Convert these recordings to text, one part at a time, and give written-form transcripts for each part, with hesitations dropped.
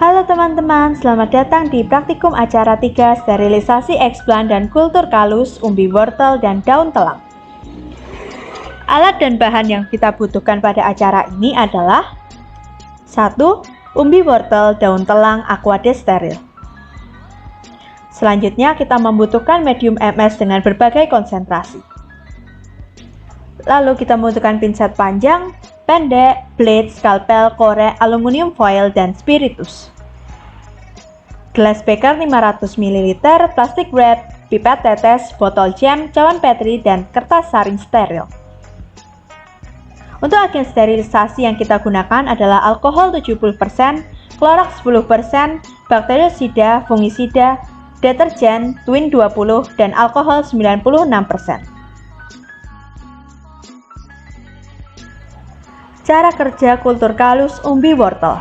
Halo teman-teman, selamat datang di praktikum acara 3 sterilisasi eksplan dan kultur kalus, umbi wortel, dan daun telang. Alat dan bahan yang kita butuhkan pada acara ini adalah 1. Umbi wortel, daun telang, aquades steril. Selanjutnya kita membutuhkan medium MS dengan berbagai konsentrasi. Lalu kita membutuhkan pinset panjang, pendek, blade, skalpel, korek, aluminium foil, dan spiritus. Gelas beker 500 ml, plastik wrap, pipet tetes, botol jam, cawan petri, dan kertas saring steril. Untuk agen sterilisasi yang kita gunakan adalah alkohol 70%, klorox 10%, bakteriosida, fungisida, deterjen, twin 20, dan alkohol 96%. Cara kerja kultur kalus umbi wortel.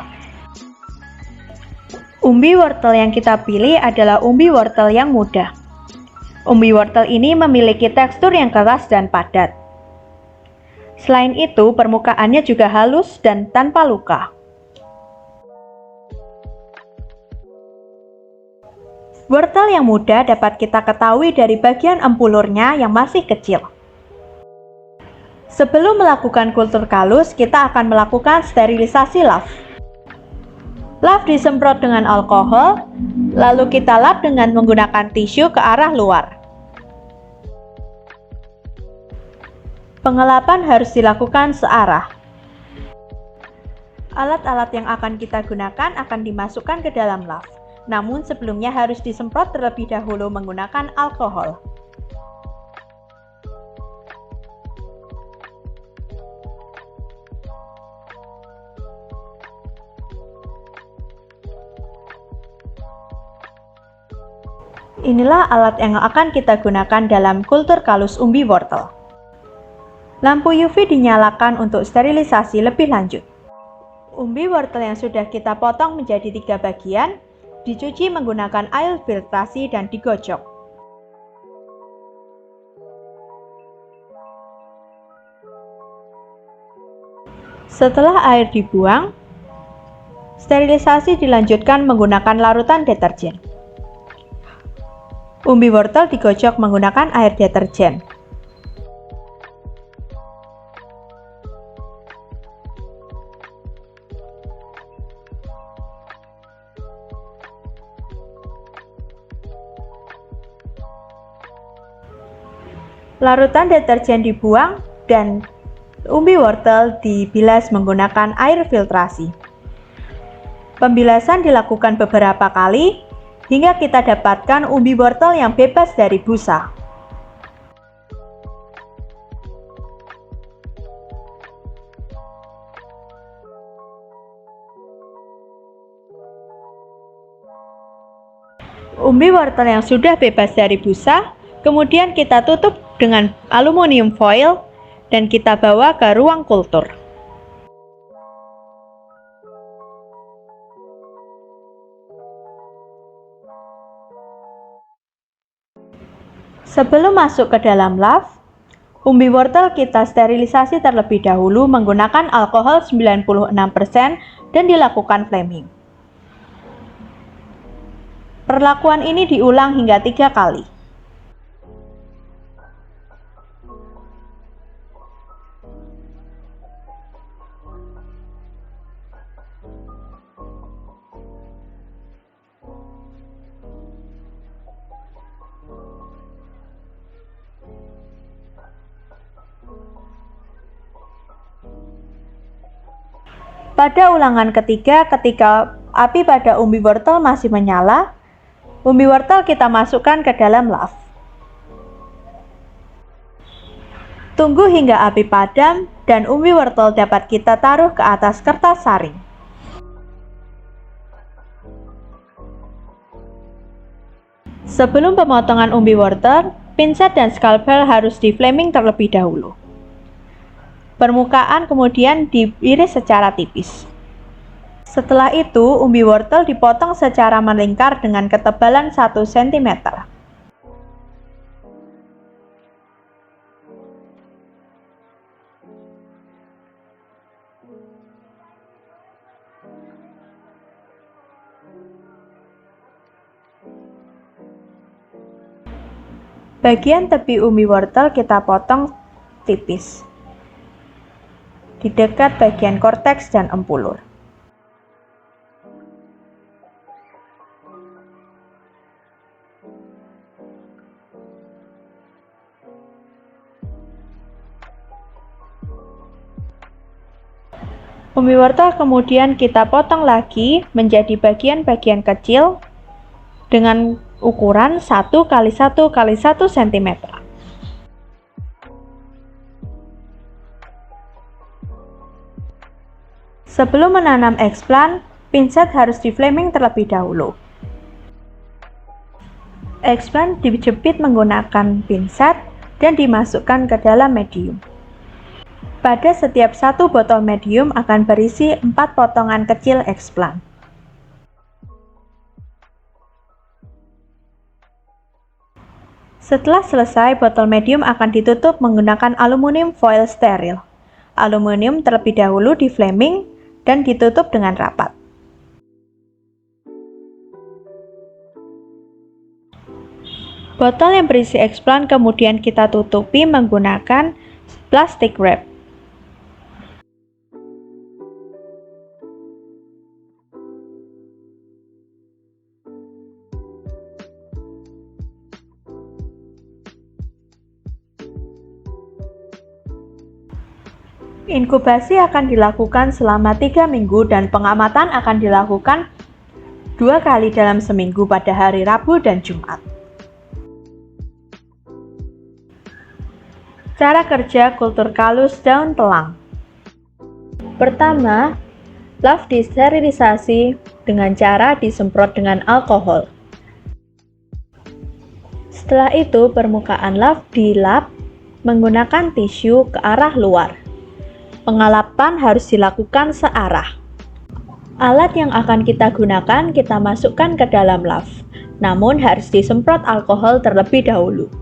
Umbi wortel yang kita pilih adalah umbi wortel yang muda. Umbi wortel ini memiliki tekstur yang keras dan padat. Selain itu, permukaannya juga halus dan tanpa luka. Wortel yang muda dapat kita ketahui dari bagian empulurnya yang masih kecil. Sebelum melakukan kultur kalus, kita akan melakukan sterilisasi laf. Laf disemprot dengan alkohol, lalu kita lap dengan menggunakan tisu ke arah luar. Pengelapan harus dilakukan searah. Alat-alat yang akan kita gunakan akan dimasukkan ke dalam laf. Namun sebelumnya harus disemprot terlebih dahulu menggunakan alkohol. Inilah alat yang akan kita gunakan dalam kultur kalus umbi wortel. Lampu UV dinyalakan untuk sterilisasi lebih lanjut. Umbi wortel yang sudah kita potong menjadi 3 bagian, dicuci menggunakan air filtrasi dan digocok. Setelah air dibuang, sterilisasi dilanjutkan menggunakan larutan deterjen. Umbi wortel digocok menggunakan air deterjen. Larutan deterjen dibuang dan umbi wortel dibilas menggunakan air filtrasi. Pembilasan dilakukan beberapa kali hingga kita dapatkan umbi wortel yang bebas dari busa. Umbi wortel yang sudah bebas dari busa, kemudian kita tutup dengan aluminium foil dan kita bawa ke ruang kultur. Sebelum masuk ke dalam laf, umbi wortel kita sterilisasi terlebih dahulu menggunakan alkohol 96% dan dilakukan flaming. Perlakuan ini diulang hingga 3 kali. Pada ulangan ketiga, ketika api pada umbi wortel masih menyala, umbi wortel kita masukkan ke dalam laf. Tunggu hingga api padam dan umbi wortel dapat kita taruh ke atas kertas saring. Sebelum pemotongan umbi wortel, pinset dan skalpel harus di flaming terlebih dahulu. Permukaan kemudian diiris secara tipis. Setelah itu, umbi wortel dipotong secara melingkar dengan ketebalan 1 cm. Bagian tepi umbi wortel kita potong tipis di dekat bagian korteks dan empulur. Umbi wortel kemudian kita potong lagi menjadi bagian-bagian kecil dengan ukuran 1 x 1 x 1 cm. Sebelum menanam eggplant, pinset harus di flaming terlebih dahulu. Eggplant dijepit menggunakan pinset dan dimasukkan ke dalam medium. Pada setiap satu botol medium akan berisi 4 potongan kecil eggplant. Setelah selesai, botol medium akan ditutup menggunakan aluminium foil steril. Aluminium terlebih dahulu di flaming dan ditutup dengan rapat. Botol yang berisi eggplant kemudian kita tutupi menggunakan plastic wrap. Inkubasi akan dilakukan selama 3 minggu dan pengamatan akan dilakukan 2 kali dalam seminggu pada hari Rabu dan Jumat. Cara kerja kultur kalus daun telang. Pertama, larva disterilisasi dengan cara disemprot dengan alkohol. Setelah itu, permukaan larva dilap menggunakan tisu ke arah luar. Pengelapan harus dilakukan searah. Alat yang akan kita gunakan kita masukkan ke dalam larva, namun harus disemprot alkohol terlebih dahulu.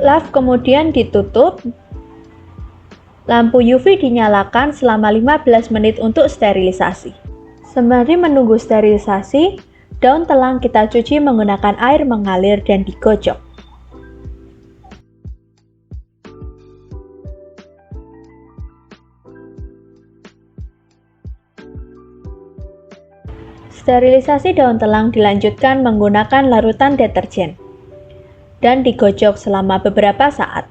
Larva kemudian ditutup. Lampu UV dinyalakan selama 15 menit untuk sterilisasi. Sembari menunggu sterilisasi, daun telang kita cuci menggunakan air mengalir dan digocok. Sterilisasi daun telang dilanjutkan menggunakan larutan deterjen dan digocok selama beberapa saat.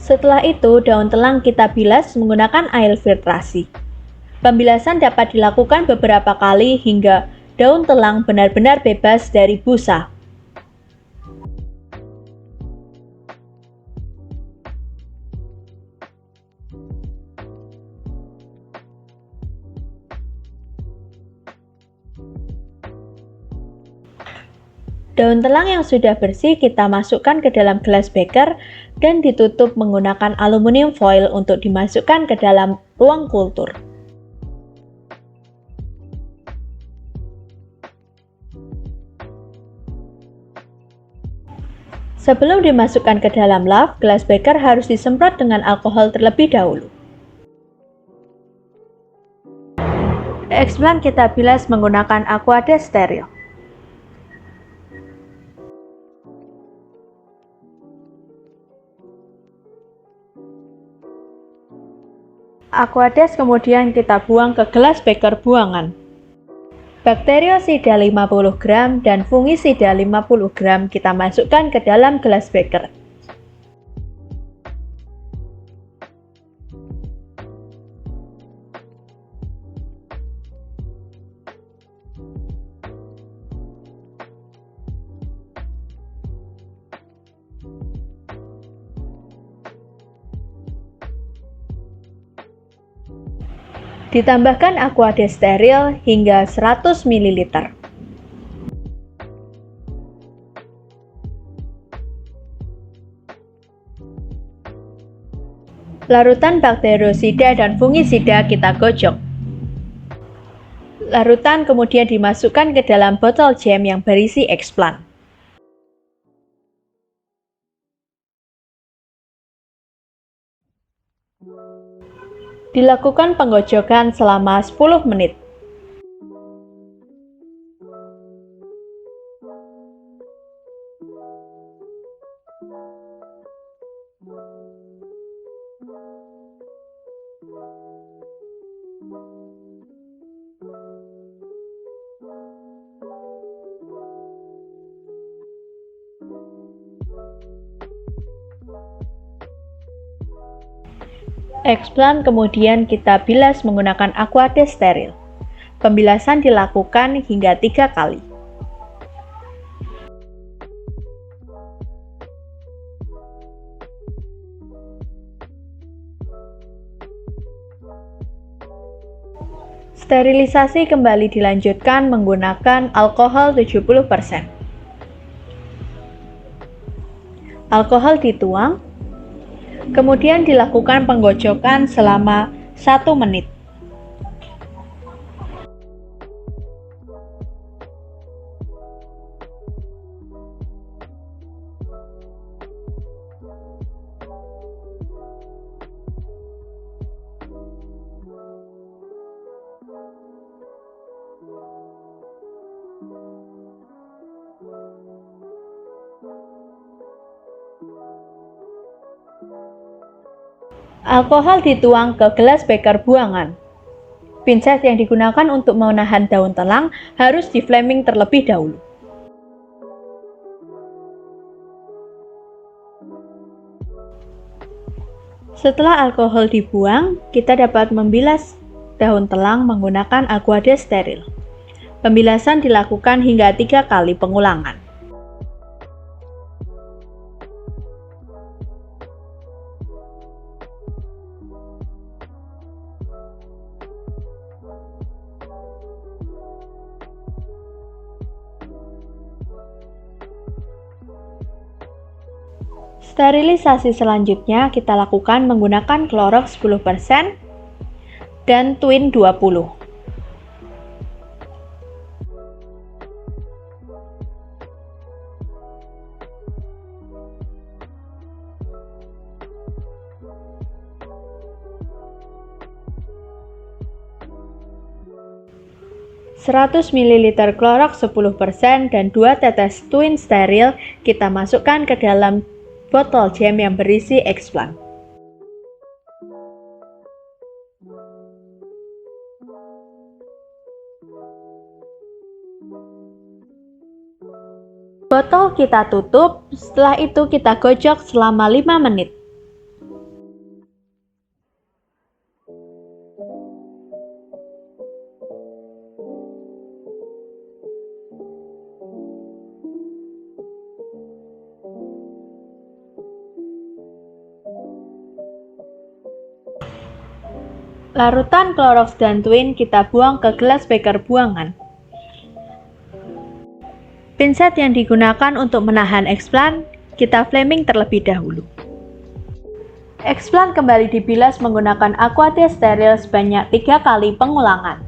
Setelah itu, daun telang kita bilas menggunakan air filtrasi. Pembilasan dapat dilakukan beberapa kali hingga daun telang benar-benar bebas dari busa. Daun telang yang sudah bersih kita masukkan ke dalam gelas beker dan ditutup menggunakan aluminium foil untuk dimasukkan ke dalam ruang kultur. Sebelum dimasukkan ke dalam larva, gelas beker harus disemprot dengan alkohol terlebih dahulu. Eggplant kita bilas menggunakan aquades steril. Aquades kemudian kita buang ke gelas beker buangan. Bakteriosida 50 gram dan fungisida 50 gram kita masukkan ke dalam gelas beker. Ditambahkan aquades steril hingga 100 ml. Larutan bakteriosida dan fungisida kita gocok. Larutan kemudian dimasukkan ke dalam botol jam yang berisi eksplan. Dilakukan penggocokan selama 10 menit. Eksplan kemudian kita bilas menggunakan aquades steril. Pembilasan dilakukan hingga 3 kali. Sterilisasi kembali dilanjutkan menggunakan alkohol 70%. Alkohol dituang, kemudian dilakukan penggocokan selama 1 menit. Alkohol dituang ke gelas beker buangan. Pinset yang digunakan untuk menahan daun telang harus di flaming terlebih dahulu. Setelah alkohol dibuang, kita dapat membilas daun telang menggunakan aquades steril. Pembilasan dilakukan hingga 3 kali pengulangan. Sterilisasi selanjutnya kita lakukan menggunakan Clorox 10% dan Twin 20. Seratus ml Clorox 10% dan 2 tetes Twin steril kita masukkan ke dalam botol jam yang berisi eksplan. Botol kita tutup, setelah itu kita gocok selama 5 menit. Larutan Clorox dan Twin kita buang ke gelas beker buangan. Pinset yang digunakan untuk menahan eksplan, kita flaming terlebih dahulu. Eksplan kembali dibilas menggunakan aquades steril sebanyak 3 kali pengulangan.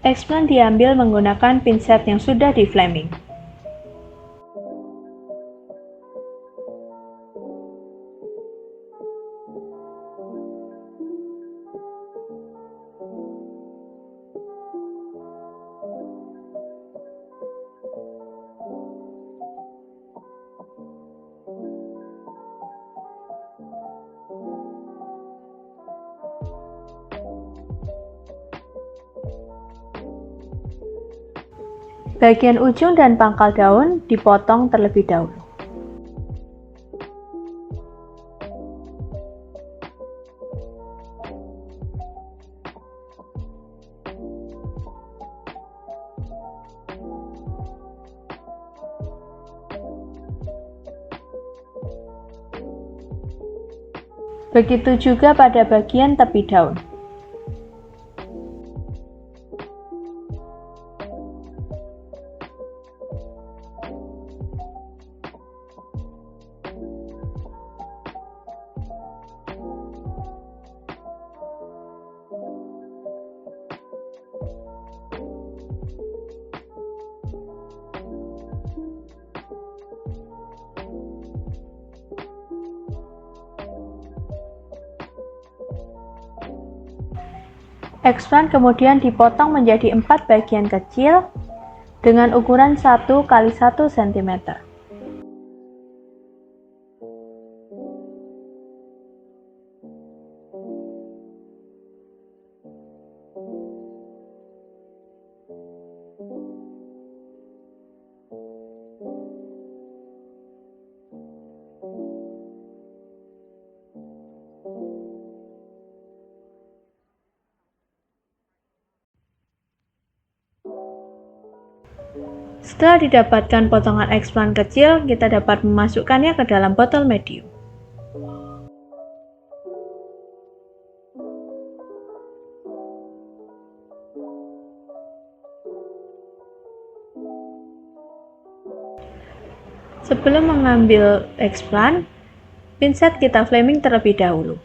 Eksplan diambil menggunakan pinset yang sudah di flaming. Bagian ujung dan pangkal daun dipotong terlebih dahulu. Begitu juga pada bagian tepi daun. Expand kemudian dipotong menjadi 4 bagian kecil dengan ukuran 1 x 1 cm. Setelah didapatkan potongan expand kecil, kita dapat memasukkannya ke dalam botol medium. Sebelum mengambil expand, pinset kita flaming terlebih dahulu.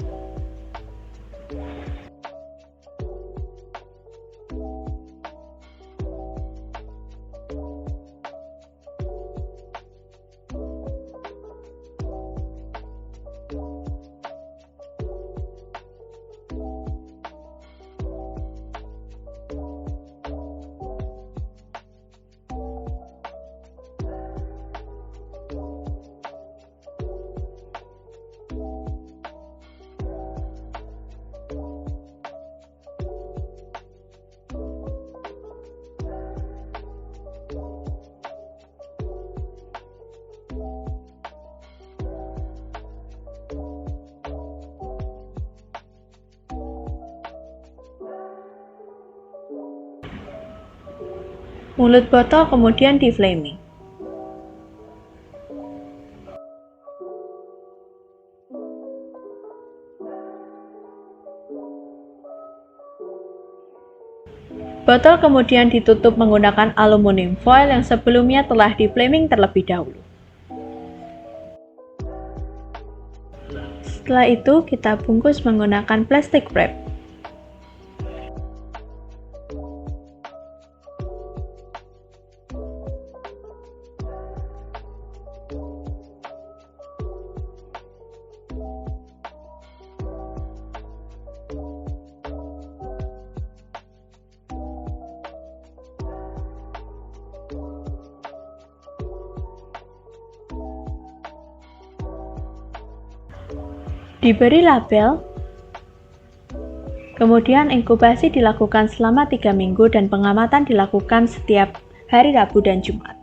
Mulut botol kemudian di-flaming. Botol kemudian ditutup menggunakan aluminium foil yang sebelumnya telah di-flaming terlebih dahulu. Setelah itu, kita bungkus menggunakan plastic wrap. Diberi label, kemudian inkubasi dilakukan selama 3 minggu dan pengamatan dilakukan setiap hari Rabu dan Jumat.